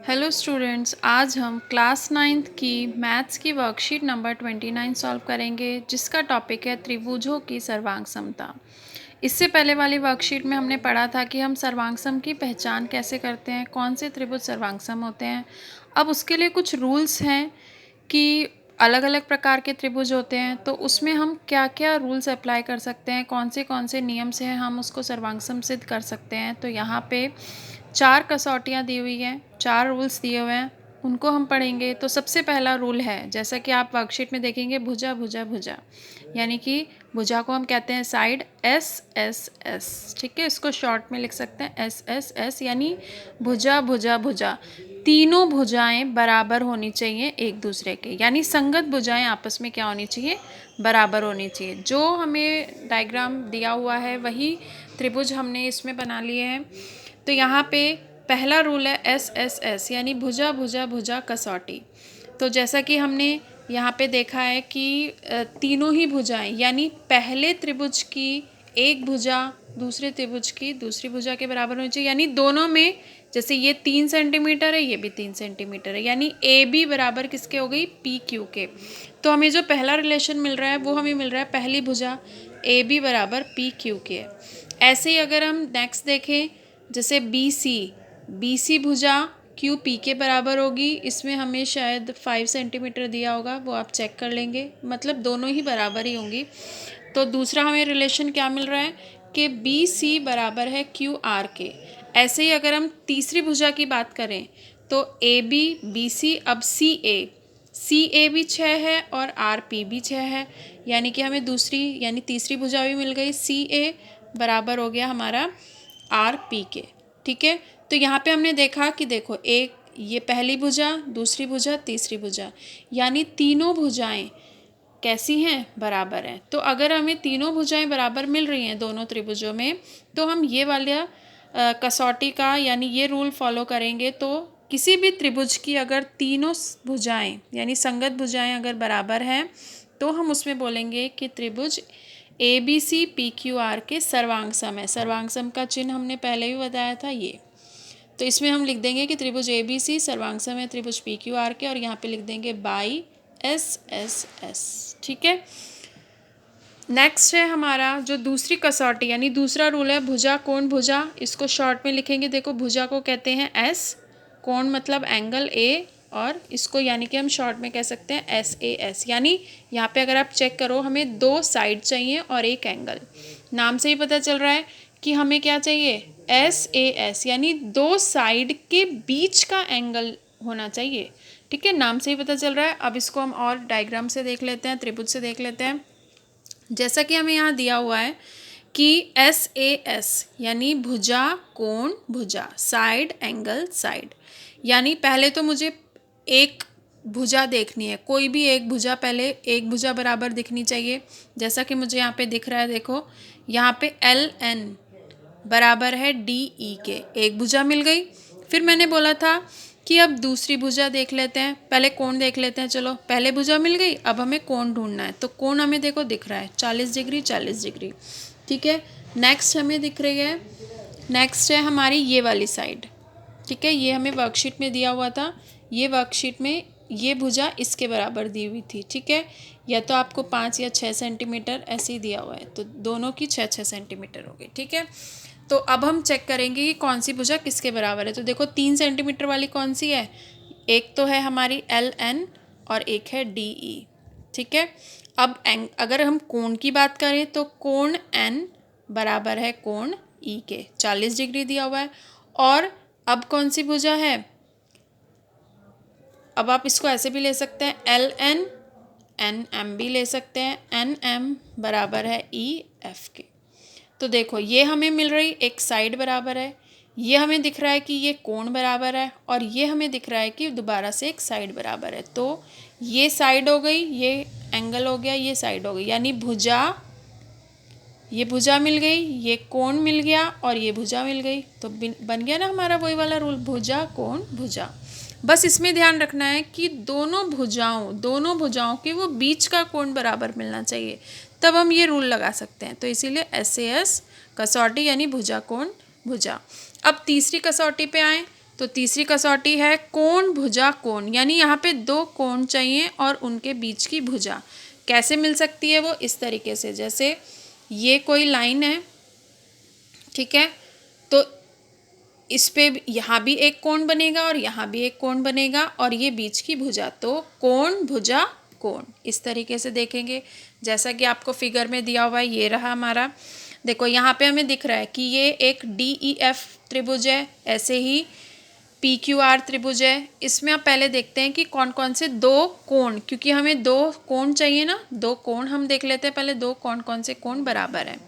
Hello students, आज हम class 9th की मैथ्स की वर्कशीट नंबर 29 सॉल्व करेंगे, जिसका टॉपिक है त्रिभुजों की सर्वांग समता। इससे पहले वाली वर्कशीट में हमने पढ़ा था कि हम सर्वांग सम की पहचान कैसे करते हैं, कौन से त्रिभुज सर्वांग सम होते हैं। अब उसके लिए कुछ रूल्स हैं कि अलग अलग प्रकार के त्रिभुज होते हैं, तो उसमें हम क्या क्या रूल्स अप्लाई कर सकते हैं, कौन से नियम से हम उसको सर्वांग सम सिद्ध कर सकते हैं। तो यहाँ पे 4 कसौटियाँ दी हुई हैं, 4 रूल्स दिए हुए हैं, उनको हम पढ़ेंगे। तो सबसे पहला रूल है, जैसा कि आप वर्कशीट में देखेंगे, भुजा भुजा भुजा, यानी कि भुजा को हम कहते हैं साइड, एस एस एस। ठीक है, इसको शॉर्ट में लिख सकते हैं एस एस एस, यानी भुजा भुजा भुजा। तीनों भुजाएं बराबर होनी चाहिए एक दूसरे के, यानी संगत भुजाएं आपस में क्या होनी चाहिए, बराबर होनी चाहिए। जो हमें डायग्राम दिया हुआ है वही त्रिभुज हमने इसमें बना लिए हैं। तो यहाँ पे पहला रूल है एस एस एस, यानी भुजा भुजा भुजा कसौटी। तो जैसा कि हमने यहाँ पे देखा है कि तीनों ही भुजाएं, यानी पहले त्रिभुज की एक भुजा दूसरे त्रिभुज की दूसरी भुजा के बराबर होनी चाहिए, यानी दोनों में, जैसे ये 3 सेंटीमीटर है, ये भी 3 सेंटीमीटर है, यानी ए बी बराबर किसके हो गई, पी क्यू के। तो हमें जो पहला रिलेशन मिल रहा है वो हमें मिल रहा है पहली भुजा ए बी बराबर पी क्यू के। ऐसे ही अगर हम नेक्स्ट देखें, जैसे बी सी भुजा क्यू पी के बराबर होगी, इसमें हमें शायद 5 सेंटीमीटर दिया होगा, वो आप चेक कर लेंगे, मतलब दोनों ही बराबर ही होंगी। तो दूसरा हमें रिलेशन क्या मिल रहा है कि बी सी बराबर है क्यू आर के। ऐसे ही अगर हम तीसरी भुजा की बात करें तो ए बी बी सी, अब सी ए भी 6 है और आर पी भी 6 है, यानी कि हमें दूसरी यानी तीसरी भुजा भी मिल गई, सी ए बराबर हो गया हमारा आर पी के। ठीक है, तो यहाँ पे हमने देखा कि देखो, एक ये पहली भुजा, दूसरी भुजा, तीसरी भुजा, यानी तीनों भुजाएं कैसी हैं, बराबर हैं। तो अगर हमें तीनों भुजाएं बराबर मिल रही हैं दोनों त्रिभुजों में, तो हम ये वाला कसौटी का यानी ये रूल फॉलो करेंगे। तो किसी भी त्रिभुज की अगर तीनों भुजाएं यानी संगत भुजाएं अगर बराबर हैं, तो हम उसमें बोलेंगे कि त्रिभुज A B C P Q R के सर्वांग सम है। सर्वांग सम का चिन्ह हमने पहले भी बताया था ये। तो इसमें हम लिख देंगे कि त्रिभुज ए बी सी सर्वांग सम है त्रिभुज पी क्यू आर के, और यहाँ पे लिख देंगे बाई एस एस एस। ठीक है, नेक्स्ट है हमारा जो दूसरी कसौटी यानी दूसरा रूल है भुजा कोण भुजा। इसको शॉर्ट में लिखेंगे, देखो भुजा को कहते हैं एस, कोण मतलब एंगल ए, और इसको यानी कि हम शॉर्ट में कह सकते हैं एस ए एस। यानी यहाँ पे अगर आप चेक करो, हमें 2 साइड चाहिए और एक एंगल। नाम से ही पता चल रहा है कि हमें क्या चाहिए, एस ए एस, यानी 2 साइड के बीच का एंगल होना चाहिए। ठीक है, नाम से ही पता चल रहा है। अब इसको हम और डायग्राम से देख लेते हैं, त्रिभुज से देख लेते हैं। जैसा कि हमें यहाँ दिया हुआ है कि एस ए एस यानी भुजा कोण भुजा, साइड एंगल साइड, यानी पहले तो मुझे एक भुजा देखनी है, कोई भी एक भुजा, पहले एक भुजा बराबर दिखनी चाहिए। जैसा कि मुझे यहाँ पे दिख रहा है, देखो यहाँ पे एल एन बराबर है डी ई के, एक भुजा मिल गई। फिर मैंने बोला था कि अब दूसरी भुजा देख लेते हैं, पहले कोण देख लेते हैं। चलो, पहले भुजा मिल गई, अब हमें कोण ढूंढना है। तो कोण हमें देखो दिख रहा है 40 डिग्री 40 डिग्री। ठीक है, नेक्स्ट हमें दिख रही है, नेक्स्ट है हमारी ये वाली साइड। ठीक है, ये हमें वर्कशीट में दिया हुआ था, ये वर्कशीट में ये भुजा इसके बराबर दी हुई थी। ठीक है, या तो आपको 5 या 6 सेंटीमीटर ऐसे ही दिया हुआ है, तो दोनों की 6-6 सेंटीमीटर हो गई। ठीक है, तो अब हम चेक करेंगे कि कौन सी भुजा किसके बराबर है। तो देखो 3 सेंटीमीटर वाली कौन सी है, एक तो है हमारी एल एन और एक है डी ई। ठीक है, अब अगर हम कोण की बात करें तो कोण एन बराबर है कोण ई के, 40 डिग्री दिया हुआ है। और अब कौन सी भुजा है, अब आप इसको ऐसे भी ले सकते हैं, एल एन एन एम भी ले सकते हैं, एन एम बराबर है ई एफ के। तो देखो, ये हमें मिल रही एक साइड बराबर है, ये हमें दिख रहा है कि ये कोण बराबर है, और ये हमें दिख रहा है कि दोबारा से एक साइड बराबर है। तो ये साइड हो गई, ये एंगल हो गया, ये साइड हो गई, यानी भुजा, ये भुजा मिल गई, ये कोण मिल गया, और ये भुजा मिल गई। तो बन गया ना हमारा वही वाला रूल, भुजा कोण भुजा। बस इसमें ध्यान रखना है कि दोनों भुजाओं के वो बीच का कोण बराबर मिलना चाहिए, तब हम ये रूल लगा सकते हैं। तो इसीलिए एस ए एस कसौटी यानी भुजा कोण भुजा। अब तीसरी कसौटी पे आए तो तीसरी कसौटी है कोण भुजा कोण, यानी यहाँ पे दो कोण चाहिए और उनके बीच की भुजा कैसे मिल सकती है वो इस तरीके से, जैसे ये कोई लाइन है, ठीक है, तो इस पे यहाँ भी एक कोण बनेगा और यहाँ भी एक कोण बनेगा और ये बीच की भुजा, तो कोण भुजा कोण इस तरीके से देखेंगे। जैसा कि आपको फिगर में दिया हुआ है, ये रहा हमारा। देखो यहाँ पे हमें दिख रहा है कि ये एक DEF त्रिभुज है, ऐसे ही PQR त्रिभुज है। इसमें आप पहले देखते हैं कि कौन कौन से दो कोण, क्योंकि हमें दो कोण चाहिए ना, दो कोण हम देख लेते हैं पहले, दो कौन कौन से कोण बराबर हैं।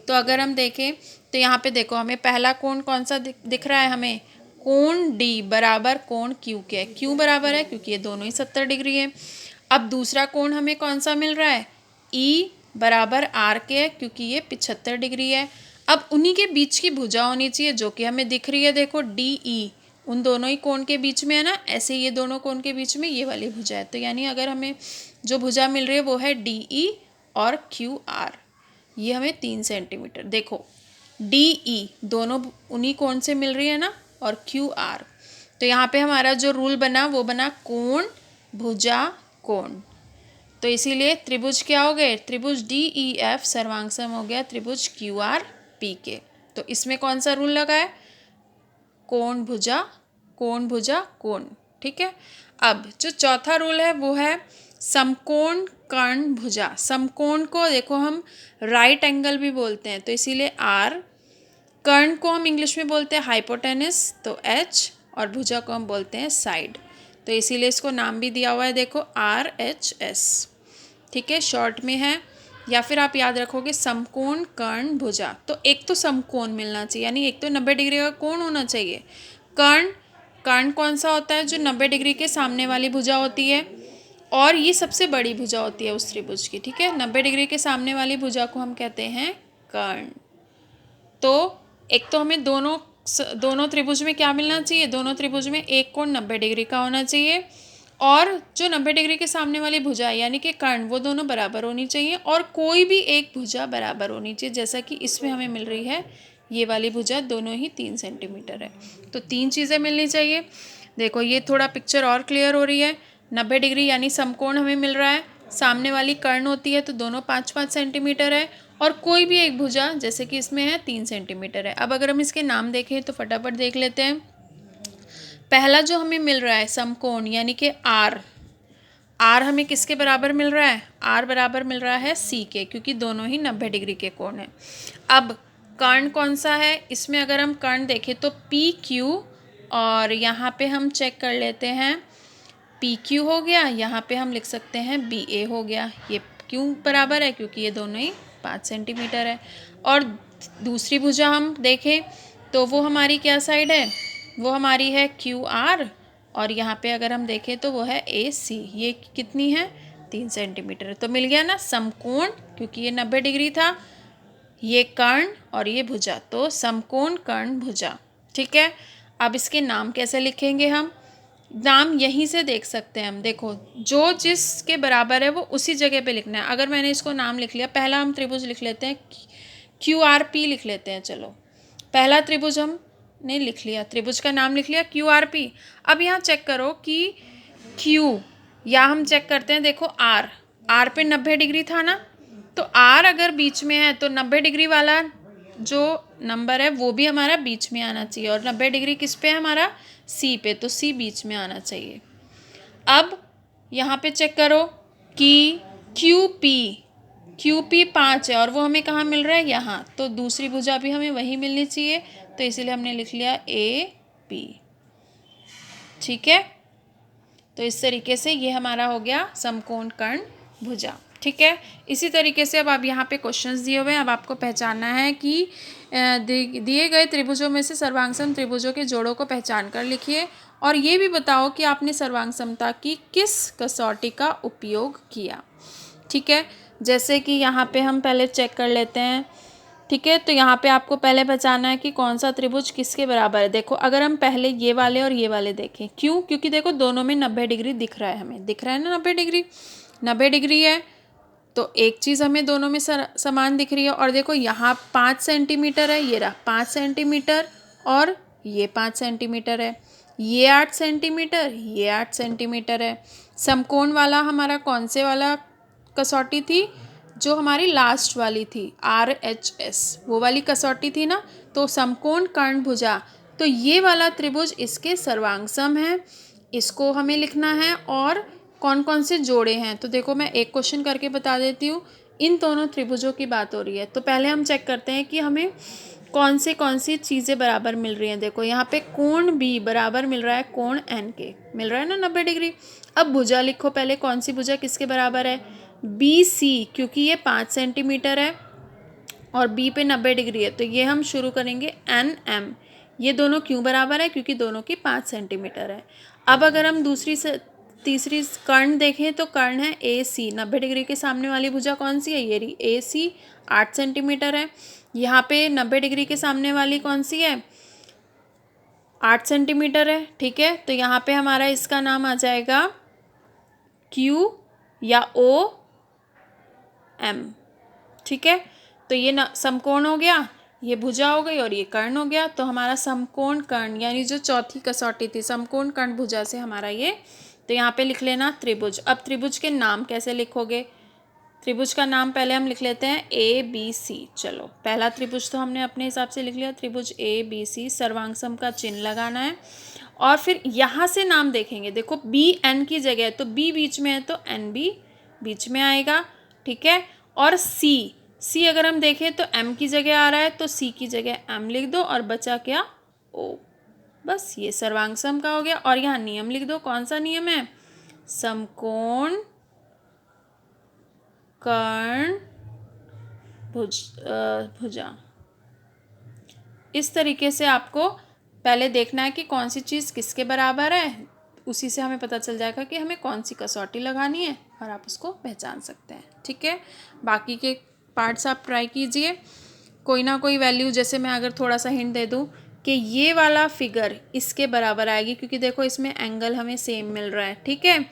तो अगर हम देखें तो यहाँ पे देखो हमें पहला कोण कौन सा दिख रहा है, हमें कोण D बराबर कोण Q के। क्यों बराबर है? क्योंकि ये दोनों ही 70 डिग्री है। अब दूसरा कोण हमें कौन सा मिल रहा है, E बराबर R के है, क्योंकि ये 75 डिग्री है। अब उन्हीं के बीच की भुजा होनी चाहिए जो कि हमें दिख रही है, देखो DE उन दोनों ही कोण के बीच में है ना, ऐसे ये दोनों कोण के बीच में ये वाली भुजा है। तो यानी अगर हमें जो भुजा मिल रही है वो है DE और QR, ये हमें 3 सेंटीमीटर। देखो DE दोनों उन्हीं कोण से मिल रही है ना, और QR, तो यहाँ पे हमारा जो रूल बना वो बना कोण भुजा कोण। तो इसीलिए त्रिभुज क्या हो गए, त्रिभुज DEF सर्वांगसम हो गया त्रिभुज QRP। तो इसमें कौन सा रूल लगा है, कोण भुजा कोण, ठीक है। अब जो चौथा रूल है वो है समकोण कर्ण भुजा। समकोण को देखो हम राइट एंगल भी बोलते हैं, तो इसीलिए R, कर्ण को हम इंग्लिश में बोलते हैं हाइपोटेनस, तो H, और भुजा को हम बोलते हैं साइड, तो इसीलिए इसको नाम भी दिया हुआ है, देखो RHS, ठीक है, शॉर्ट में है। या फिर आप याद रखोगे समकोण कर्ण भुजा, तो एक तो समकोण मिलना चाहिए, यानी एक तो 90 डिग्री का कोण होना चाहिए। कर्ण कौन सा होता है, जो 90 डिग्री के सामने वाली भुजा होती है, और ये सबसे बड़ी भुजा होती है उस त्रिभुज की, ठीक है। 90 डिग्री के सामने वाली भुजा को हम कहते हैं कर्ण। तो एक तो हमें दोनों त्रिभुज में क्या मिलना चाहिए, दोनों त्रिभुज में एक कोण 90 डिग्री का होना चाहिए, और जो 90 डिग्री के सामने वाली भुजा है यानी कि कर्ण, वो दोनों बराबर होनी चाहिए, और कोई भी एक भुजा बराबर होनी चाहिए, जैसा कि इसमें हमें मिल रही है ये वाली भुजा, दोनों ही 3 सेंटीमीटर है। तो 3 चीज़ें मिलनी चाहिए। देखो ये थोड़ा पिक्चर और क्लियर हो रही है। 90 डिग्री यानी समकोण हमें मिल रहा है, सामने वाली कर्ण होती है तो दोनों 5-5 सेंटीमीटर है, और कोई भी एक भुजा जैसे कि इसमें है 3 सेंटीमीटर है। अब अगर हम इसके नाम देखें तो फटाफट देख लेते हैं। पहला जो हमें मिल रहा है समकोण यानी कि R हमें किसके बराबर मिल रहा है, R बराबर मिल रहा है C के, क्योंकि दोनों ही 90 डिग्री के कोण हैं। अब कर्ण कौन सा है, इसमें अगर हम कर्ण देखें तो PQ, और यहाँ पे हम चेक कर लेते हैं PQ हो गया, यहाँ पे हम लिख सकते हैं BA हो गया। ये क्यों बराबर है, क्योंकि ये दोनों ही 5 सेंटीमीटर है। और दूसरी भुजा हम देखें तो वो हमारी क्या साइड है, वो हमारी है QR, और यहाँ पे अगर हम देखें तो वो है AC। ये कितनी है, 3 सेंटीमीटर। तो मिल गया ना समकोण, क्योंकि ये 90 डिग्री था, ये कर्ण और ये भुजा, तो समकोण कर्ण भुजा, ठीक है। अब इसके नाम कैसे लिखेंगे, हम नाम यहीं से देख सकते हैं हम। देखो जो जिसके बराबर है वो उसी जगह पे लिखना है। अगर मैंने इसको नाम लिख लिया, पहला हम त्रिभुज लिख लेते हैं, QRP लिख लेते हैं। चलो पहला त्रिभुज हमने लिख लिया, त्रिभुज का नाम लिख लिया QRP। अब यहाँ चेक करो कि Q, या हम चेक करते हैं, देखो R पे 90 डिग्री था ना, तो R अगर बीच में है तो 90 डिग्री वाला जो नंबर है वो भी हमारा बीच में आना चाहिए, और 90 डिग्री किस पे है हमारा, C पे, तो C बीच में आना चाहिए। अब यहाँ पे चेक करो कि QP 5 है, और वो हमें कहाँ मिल रहा है, यहाँ, तो दूसरी भुजा भी हमें वही मिलनी चाहिए, तो इसीलिए हमने लिख लिया AP, ठीक है। तो इस तरीके से ये हमारा हो गया समकोण कर्ण भुजा, ठीक है। इसी तरीके से अब आप यहाँ पे क्वेश्चंस दिए हुए हैं, अब आपको पहचानना है कि दिए गए त्रिभुजों में से सर्वांगसम त्रिभुजों के जोड़ों को पहचान कर लिखिए, और ये भी बताओ कि आपने सर्वांगसमता की किस कसौटी का उपयोग किया, ठीक है। जैसे कि यहाँ पे हम पहले चेक कर लेते हैं, ठीक है। तो यहाँ पे आपको पहले पहचानना है कि कौन सा त्रिभुज किसके बराबर है। देखो अगर हम पहले ये वाले और ये वाले देखें, क्यों, क्योंकि देखो दोनों में 90 डिग्री दिख रहा है, हमें दिख रहा है ना 90 डिग्री है, तो एक चीज़ हमें दोनों में समान दिख रही है। और देखो यहाँ 5 सेंटीमीटर है, ये रहा 5 सेंटीमीटर, और ये 5 सेंटीमीटर है, ये 8 सेंटीमीटर, ये 8 सेंटीमीटर है। समकोण वाला हमारा कौन से वाला कसौटी थी? जो हमारी लास्ट वाली थी, RHS, वो वाली कसौटी थी ना। तो समकोण कर्ण भुजा, तो ये वाला त्रिभुज इसके सर्वांग सम है, इसको हमें लिखना है। और कौन कौन से जोड़े हैं, तो देखो मैं एक क्वेश्चन करके बता देती हूँ। इन दोनों त्रिभुजों की बात हो रही है, तो पहले हम चेक करते हैं कि हमें कौन सी चीज़ें बराबर मिल रही हैं। देखो यहाँ पे कोण बी बराबर मिल रहा है कोण एन के, मिल रहा है ना 90 डिग्री। अब भुजा लिखो पहले, कौन सी भुजा किसके बराबर है? BC, क्योंकि ये 5 सेंटीमीटर है और B पे 90 डिग्री है, तो ये हम शुरू करेंगे NM। ये दोनों क्यों बराबर है? क्योंकि दोनों की 5 सेंटीमीटर है। अब अगर हम तीसरी कर्ण देखें तो कर्ण है AC, 90 डिग्री के सामने वाली भुजा कौन सी है? ये रही AC, 8 सेंटीमीटर है। यहाँ पे 90 डिग्री के सामने वाली कौन सी है? 8 सेंटीमीटर है, ठीक है। तो यहाँ पे हमारा इसका नाम आ जाएगा Q या OM, ठीक है। तो ये समकोण हो गया, ये भुजा हो गई और ये कर्ण हो गया। तो हमारा समकोण कर्ण यानी जो चौथी कसौटी थी, समकोण कर्ण भुजा से हमारा ये, तो यहाँ पे लिख लेना त्रिभुज। अब त्रिभुज के नाम कैसे लिखोगे? त्रिभुज का नाम पहले हम लिख लेते हैं ABC। चलो, पहला त्रिभुज तो हमने अपने हिसाब से लिख लिया, त्रिभुज ABC। सर्वांग सम का चिन्ह लगाना है और फिर यहाँ से नाम देखेंगे। देखो BN की जगह, तो B बीच में है तो NB बीच में आएगा, ठीक है। और C अगर हम देखें तो M की जगह आ रहा है, तो C की जगह M लिख दो और बचा क्या? O। बस ये सर्वांग सम का हो गया। और यहाँ नियम लिख दो, कौन सा नियम है? समकोण कर्ण भुजा। इस तरीके से आपको पहले देखना है कि कौन सी चीज़ किसके बराबर है, उसी से हमें पता चल जाएगा कि हमें कौन सी कसौटी लगानी है और आप उसको पहचान सकते हैं, ठीक है। बाकी के पार्ट्स आप ट्राई कीजिए, कोई ना कोई वैल्यू, जैसे मैं अगर थोड़ा सा हिंट दे दूँ कि ये वाला फिगर इसके बराबर आएगी, क्योंकि देखो इसमें एंगल हमें सेम मिल रहा है, ठीक है।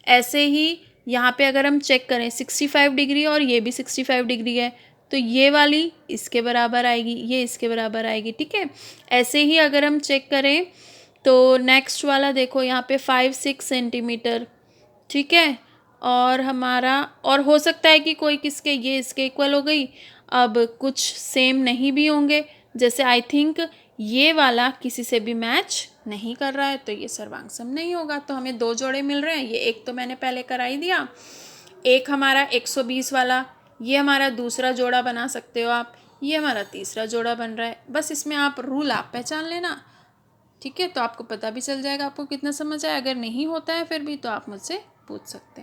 ऐसे ही यहाँ पे अगर हम चेक करें 65 डिग्री और ये भी 65 डिग्री है, तो ये वाली इसके बराबर आएगी, ये इसके बराबर आएगी, ठीक है। ऐसे ही अगर हम चेक करें तो नेक्स्ट वाला देखो यहाँ पे 5-6 सेंटीमीटर, ठीक है। और हमारा, और हो सकता है कि कोई किसके, ये इसके इक्वल हो गई। अब कुछ सेम नहीं भी होंगे, जैसे आई थिंक ये वाला किसी से भी मैच नहीं कर रहा है, तो ये सर्वांग सम नहीं होगा। तो हमें 2 जोड़े मिल रहे हैं, ये एक तो मैंने पहले करा ही दिया, एक हमारा 120 वाला, ये हमारा दूसरा जोड़ा बना सकते हो आप, ये हमारा तीसरा जोड़ा बन रहा है। बस इसमें आप रूल आप पहचान लेना, ठीक है। तो आपको पता भी चल जाएगा आपको कितना समझ आया। अगर नहीं होता है फिर भी तो आप मुझसे पूछ सकते हैं।